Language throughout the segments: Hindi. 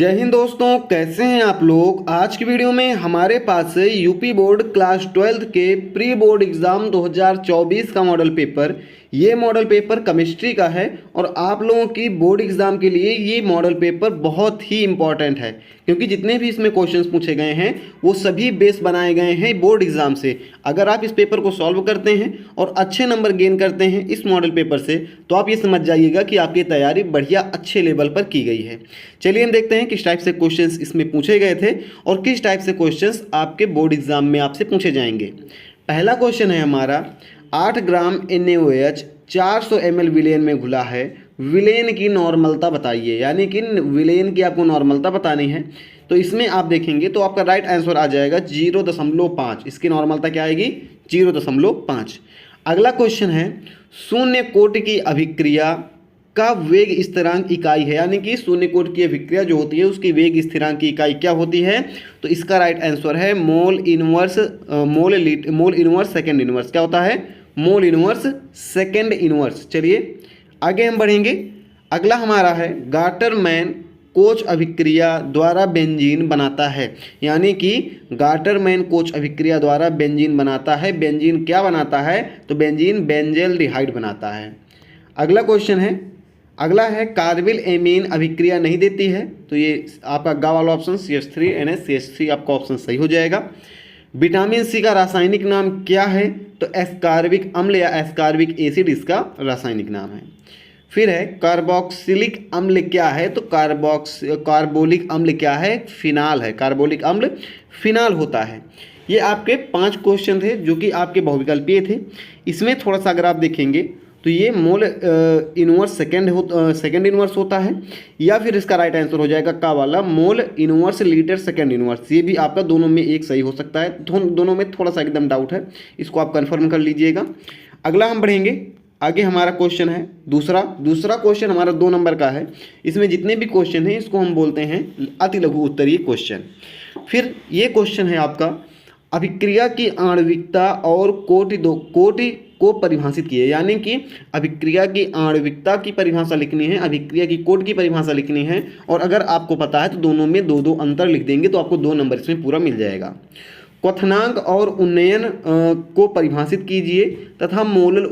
जय हिंद दोस्तों, कैसे हैं आप लोग। आज की वीडियो में हमारे पास है यूपी बोर्ड क्लास 12 के प्री बोर्ड एग्जाम 2024 का मॉडल पेपर। ये मॉडल पेपर केमिस्ट्री का है और आप लोगों की बोर्ड एग्जाम के लिए ये मॉडल पेपर बहुत ही इंपॉर्टेंट है, क्योंकि जितने भी इसमें क्वेश्चंस पूछे गए हैं वो सभी बेस बनाए गए हैं बोर्ड एग्जाम से। अगर आप इस पेपर को सॉल्व करते हैं और अच्छे नंबर गेन करते हैं इस मॉडल पेपर से, तो आप ये समझ जाइएगा कि आपकी तैयारी बढ़िया अच्छे लेवल पर की गई है। चलिए हम देखते हैं किस टाइप से क्वेश्चंस इसमें पूछे गए थे और किस टाइप से क्वेश्चंस आपके बोर्ड एग्जाम में आपसे पूछे जाएंगे। पहला क्वेश्चन है हमारा, 8 ग्राम NaOH 400 ml विलेन में घुला है, विलेन की नॉर्मलता बताइए। यानी कि विलेन की आपको नॉर्मलता बतानी है। तो इसमें आप देखेंगे तो आपका राइट आंसर आ जाएगा 0.5। इसकी नॉर्मलता क्या आएगी? 0.5। अगला क्वेश्चन है, शून्य कोटि की अभिक्रिया का वेग स्थिरांक इकाई है। यानी कि शून्य कोटि की अभिक्रिया जो होती है उसकी वेग स्थिरांक की इकाई क्या होती है? तो इसका राइट आंसर है मोल इनवर्स सेकेंड इनवर्स। क्या होता है? Mole inverse second inverse. चलिए आगे हम बढ़ेंगे। अगला हमारा है, गाटरमैन कोच अभिक्रिया द्वारा बेंजीन बनाता है। यानी कि गाटरमैन कोच अभिक्रिया द्वारा बेंजीन बनाता है। बेंजीन क्या बनाता है? तो बेंजीन बेंजेल्डिहाइड बनाता है। अगला क्वेश्चन है, अगला है, कार्बिल एमीन अभिक्रिया नहीं देती है। तो ये आपका गा वाला ऑप्शन CH3NH आपका ऑप्शन सही हो जाएगा। विटामिन सी का रासायनिक नाम क्या है? तो एस्कार्बिक अम्ल या एस्कार्बिक एसिड इसका रासायनिक नाम है। फिर है, कार्बोक्सिलिक अम्ल क्या है? तो कार्बोलिक अम्ल क्या है? फिनाल है। कार्बोलिक अम्ल फिनाल होता है। ये आपके 5 क्वेश्चन थे जो कि आपके बहुविकल्पीय थे। इसमें थोड़ा सा अगर आप देखेंगे तो ये मोल इनवर्स सेकेंड इनवर्स होता है, या फिर इसका राइट आंसर हो जाएगा का वाला mole inverse litre second inverse. ये भी आपका दोनों में एक सही हो सकता है। दोनों में थोड़ा सा एकदम डाउट है, इसको आप कंफर्म कर लीजिएगा। अगला हम बढ़ेंगे। आगे हमारा क्वेश्चन है दूसरा क्वेश्चन हमारा 2 नंबर का है। इसमें जितने भी क्वेश्चन हैं इसको हम बोलते हैं अति लघु उत्तरीय क्वेश्चन। फिर ये क्वेश्चन है आपका, अभिक्रिया की आणविकता और कोटि को परिभाषित किए। यानी कि अभिक्रिया की आणविकता की परिभाषा लिखनी है, अभिक्रिया की कोटि की परिभाषा लिखनी है। और अगर आपको पता है तो दोनों में 2-2 अंतर लिख देंगे तो आपको 2 नंबर इसमें पूरा मिल जाएगा। क्वथनांक और उन्नयन को परिभाषित कीजिए तथा मोलल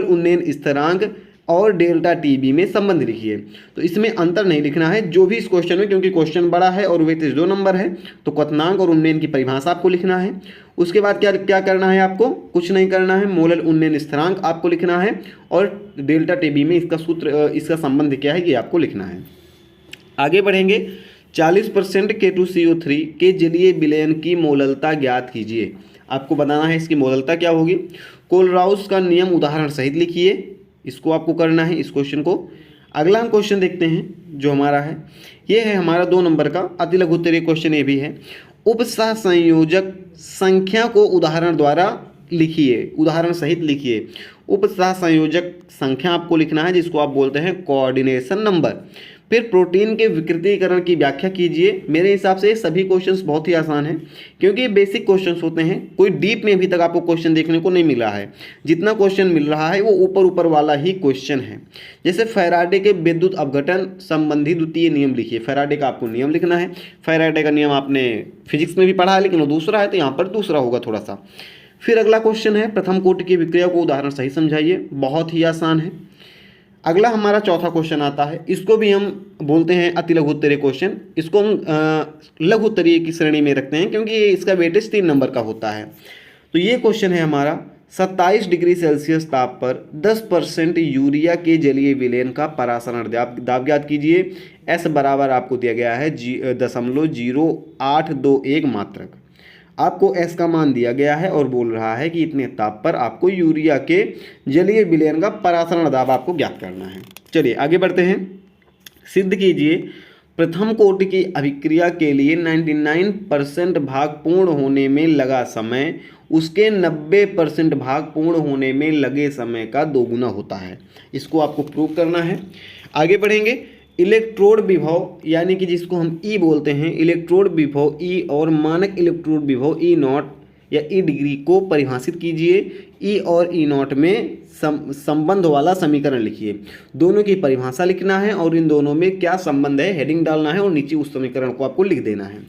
उन्नयन स्थिरांक और डेल्टा TB में संबंध लिखिए। तो इसमें अंतर नहीं लिखना है जो भी इस क्वेश्चन में, क्योंकि क्वेश्चन बड़ा है और वेटेज 2 नंबर है। तो क्वथनांक और उन्नयन की परिभाषा आपको लिखना है। उसके बाद क्या करना है आपको? कुछ नहीं करना है। मोलल उन्नयन स्थिरांक आपको लिखना है और डेल्टा TB में इसका संबंध क्या है ये आपको लिखना है। आगे बढ़ेंगे। 40% K2CO3 के जलीय विलयन की मोललता ज्ञात कीजिए। आपको बताना है इसकी मोललता क्या होगी। कोलराउस का नियम उदाहरण सहित लिखिए। इसको आपको करना है इस क्वेश्चन को। अगला हम क्वेश्चन देखते हैं जो हमारा है, ये है हमारा 2 नंबर का अति लघु उत्तरीय क्वेश्चन। ये भी है, उपसह संयोजक संख्या को उदाहरण द्वारा लिखिए, उदाहरण सहित लिखिए। उपसह संयोजक संख्या आपको लिखना है जिसको आप बोलते हैं कोऑर्डिनेशन नंबर। फिर प्रोटीन के विकृतीकरण की व्याख्या कीजिए। मेरे हिसाब से सभी क्वेश्चंस बहुत ही आसान हैं, क्योंकि ये बेसिक क्वेश्चंस होते हैं। कोई डीप में अभी तक आपको क्वेश्चन देखने को नहीं मिला है। जितना क्वेश्चन मिल रहा है वो ऊपर वाला ही क्वेश्चन है। जैसे फैराडे के विद्युत अपघटन संबंधी द्वितीय नियम लिखिए। फैराडे का आपको नियम लिखना है। फैराडे का नियम आपने फिजिक्स में भी पढ़ा है, लेकिन वो दूसरा है तो यहाँ पर दूसरा होगा थोड़ा सा। फिर अगला क्वेश्चन है, प्रथम कोटि की विक्रिया को उदाहरण सही समझाइए। बहुत ही आसान है। अगला हमारा चौथा क्वेश्चन आता है, इसको भी हम बोलते हैं अति लघु उत्तरीय क्वेश्चन। इसको हम लघु उत्तरीय की श्रेणी में रखते हैं क्योंकि इसका वेटेज 3 नंबर का होता है। तो ये क्वेश्चन है हमारा, 27 डिग्री सेल्सियस ताप पर 10% यूरिया के जलीय विलयन का परासरण दाब ज्ञात कीजिए। S बराबर आपको दिया गया है 0.0821 मात्रक। आपको S का मान दिया गया है और बोल रहा है कि इतने ताप पर आपको यूरिया के जलीय विलयन का परासरण दाब आपको ज्ञात करना है। चलिए आगे बढ़ते हैं। सिद्ध कीजिए, प्रथम कोटि की अभिक्रिया के लिए 99% भाग पूर्ण होने में लगा समय उसके 90% भाग पूर्ण होने में लगे समय का 2 गुना होता है। इसको आपको प्रूव करना है। आगे बढ़ेंगे। इलेक्ट्रोड विभव यानी कि जिसको हम E बोलते हैं, इलेक्ट्रोड विभव E और मानक इलेक्ट्रोड विभव E0 या ई डिग्री को परिभाषित कीजिए। ई और ई नॉट में संबंध वाला समीकरण लिखिए। दोनों की परिभाषा लिखना है और इन दोनों में क्या संबंध है हेडिंग डालना है और नीचे उस समीकरण को आपको लिख देना है।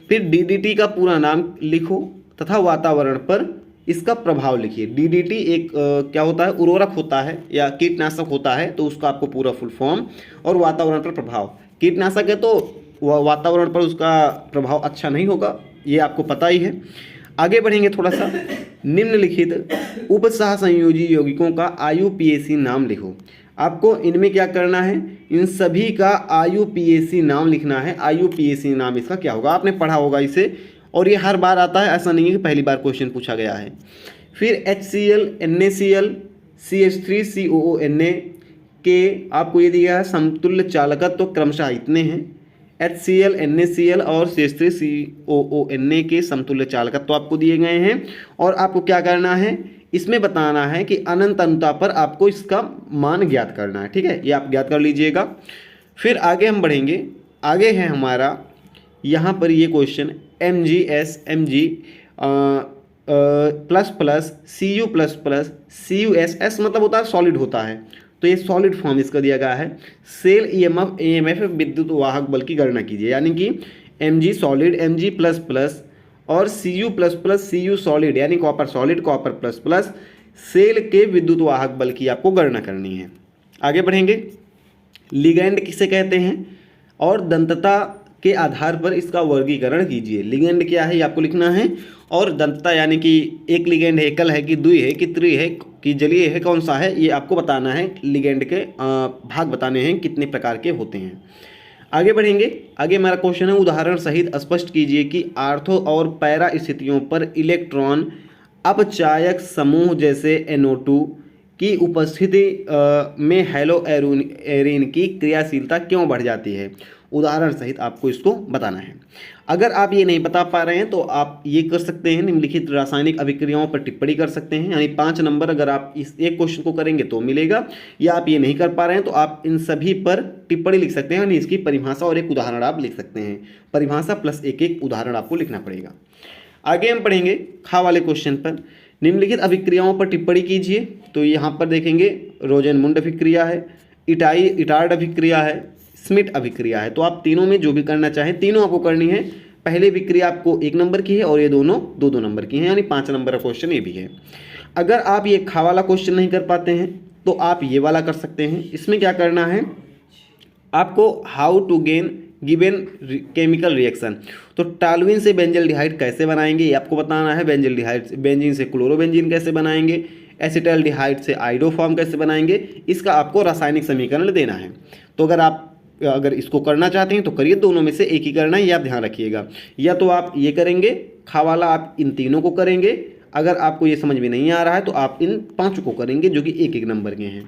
फिर डीडीटी का पूरा नाम लिखो तथा वातावरण पर इसका प्रभाव लिखिए। डीडीटी एक क्या होता है, उर्वरक होता है या कीटनाशक होता है, तो उसका आपको पूरा फुल फॉर्म, और वातावरण पर प्रभाव। कीटनाशक है तो वातावरण पर उसका प्रभाव अच्छा नहीं होगा, ये आपको पता ही है। आगे बढ़ेंगे थोड़ा सा। निम्नलिखित उपसह संयोजी यौगिकों का IUPAC नाम लिखो। आपको इनमें क्या करना है, इन सभी का IUPAC नाम लिखना है। IUPAC नाम इसका क्या होगा, आपने पढ़ा होगा इसे, और ये हर बार आता है, ऐसा नहीं है कि पहली बार क्वेश्चन पूछा गया है। फिर HCl, NaCl, CH3COONa के आपको ये दिया है समतुल्य चालकत्व तो क्रमशः इतने हैं। HCl, NaCl और CH3COONa के समतुल्य चालकत्व तो आपको दिए गए हैं, और आपको क्या करना है, इसमें बताना है कि अनंत अनुता पर आपको इसका मान ज्ञात करना है। ठीक है, ये आप ज्ञात कर लीजिएगा। फिर आगे हम बढ़ेंगे। आगे है हमारा यहाँ पर ये question MgS, Mg plus plus Cu plus plus CuSS मतलब होता है सॉलिड होता है, तो ये सॉलिड फॉर्म इसका दिया गया है। सेल EMF AMF विद्युत वाहक बल की गणना कीजिए, यानी कि Mg solid, Mg plus plus और Cu plus plus Cu solid यानी copper solid, copper plus plus cell के विद्युत वाहक बल की आपको गणना करनी है। आगे बढ़ेंगे। लिगैंड किसे कहते हैं और दंतता के आधार पर इसका वर्गीकरण कीजिए। लिगैंड क्या है ये आपको लिखना है, और दंतता यानी कि एक लिगैंड है, एकल है कि द्वि है कि त्रि है कि जलीय है, कौन सा है, ये आपको बताना है। लिगैंड के भाग बताने हैं कितने प्रकार के होते हैं। आगे बढ़ेंगे। आगे हमारा क्वेश्चन है उदाहरण सहित स्पष्ट कीजिए कि आर्थो और पैरा स्थितियों पर इलेक्ट्रॉन अपचायक समूह जैसे NO2 की उपस्थिति में हैलो एरीन की क्रियाशीलता क्यों बढ़ जाती है। उदाहरण सहित आपको इसको बताना है। अगर आप ये नहीं बता पा रहे हैं तो आप ये कर सकते हैं, निम्नलिखित रासायनिक अभिक्रियाओं पर टिप्पणी कर सकते हैं, यानी 5 नंबर अगर आप इस एक क्वेश्चन को करेंगे तो मिलेगा, या आप ये नहीं कर पा रहे हैं तो आप इन सभी पर टिप्पणी लिख सकते हैं, यानी इसकी परिभाषा और एक उदाहरण आप लिख सकते हैं। परिभाषा प्लस एक उदाहरण आपको लिखना पड़ेगा। आगे हम पढ़ेंगे खा वाले क्वेश्चन पर। निम्नलिखित अभिक्रियाओं पर टिप्पणी कीजिए। तो यहाँ पर देखेंगे रोजेनमुंड अभिक्रिया है, इटार्ड अभिक्रिया है, स्मिट अभिक्रिया है। तो आप तीनों में जो भी करना चाहें, तीनों आपको करनी है। पहले अभिक्रिया आपको 1 नंबर की है और ये दोनों 2-2 नंबर की हैं, यानी 5 नंबर का क्वेश्चन ये भी है। अगर आप ये खा वाला क्वेश्चन नहीं कर पाते हैं तो आप ये वाला कर सकते हैं। इसमें क्या करना है आपको, how to gain given chemical reaction. तो टालुइन से बेंजल्डिहाइड कैसे बनाएंगे ये आपको बताना है। बेंजीन से क्लोरोबेंजीन कैसे बनाएंगे, एसिटाल्डिहाइड से आइडोफॉर्म कैसे बनाएंगे, इसका आपको रासायनिक समीकरण देना है। तो अगर इसको करना चाहते हैं तो करिए, दोनों में से एक ही करना है, ये आप ध्यान रखिएगा। या तो आप ये करेंगे खा वाला, आप इन तीनों को करेंगे। अगर आपको ये समझ में नहीं आ रहा है तो आप इन 5 को करेंगे जो कि 1-1 नंबर के हैं।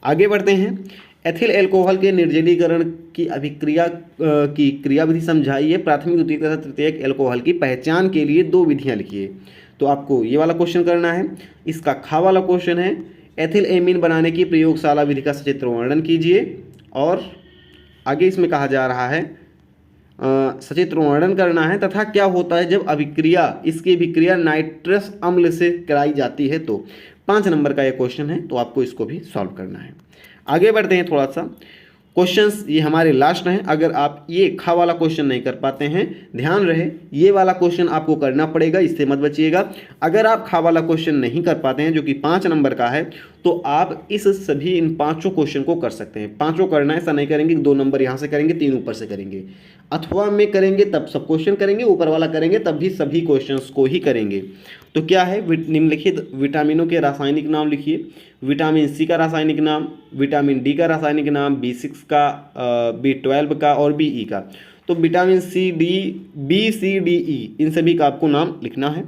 आगे बढ़ते हैं। एथिल एल्कोहल के निर्जलीकरण की अभिक्रिया की क्रियाविधि समझाइए। प्राथमिक, द्वितीयक तथा तृतीयक एल्कोहल की पहचान के लिए 2 विधियाँ लिखिए। तो आपको ये वाला क्वेश्चन करना है। इसका खा वाला क्वेश्चन है एथिल एमीन बनाने की प्रयोगशाला विधि का सचित्र वर्णन कीजिए। और आगे इसमें कहा जा रहा है सचित्र वर्णन करना है तथा क्या होता है जब इसकी अभिक्रिया नाइट्रस अम्ल से कराई जाती है। तो 5 नंबर का ये क्वेश्चन है, तो आपको इसको भी सॉल्व करना है। आगे बढ़ते हैं थोड़ा सा। क्वेश्चंस ये हमारे लास्ट हैं। अगर आप ये खा वाला क्वेश्चन नहीं कर पाते हैं, ध्यान रहे ये वाला क्वेश्चन आपको करना पड़ेगा, इससे मत बचिएगा। अगर आप खा वाला क्वेश्चन नहीं कर पाते हैं जो कि 5 नंबर का है, तो आप इस सभी इन 5 क्वेश्चन को कर सकते हैं। 5 करना है, ऐसा नहीं करेंगे 2 नंबर यहाँ से करेंगे 3 ऊपर से करेंगे, अथवा में करेंगे तब सब क्वेश्चन करेंगे, ऊपर वाला करेंगे तब भी सभी क्वेश्चंस को ही करेंगे। तो क्या है, निम्नलिखित विटामिनों के रासायनिक नाम लिखिए। विटामिन सी का रासायनिक नाम, विटामिन डी का रासायनिक नाम, B6 का, B12 का और BE का। तो vitamin C, B, C, D, E इन सभी का आपको नाम लिखना है।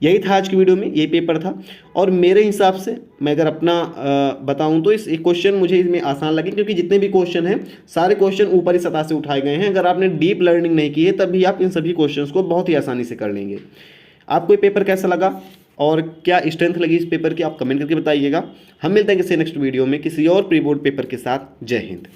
यही था आज की वीडियो में, यही पेपर था। और मेरे हिसाब से मैं अगर अपना बताऊं तो इस एक क्वेश्चन मुझे इसमें आसान लगे, क्योंकि जितने भी क्वेश्चन हैं सारे क्वेश्चन ऊपरी सतह से उठाए गए हैं। अगर आपने डीप लर्निंग नहीं की है तब भी आप इन सभी क्वेश्चंस को बहुत ही आसानी से कर लेंगे। आपको ये पेपर कैसा लगा और क्या स्ट्रेंथ लगी इस पेपर की, आप कमेंट करके बताइएगा। हम मिलते हैं किसी नेक्स्ट वीडियो में किसी और प्री बोर्ड पेपर के साथ। जय हिंद।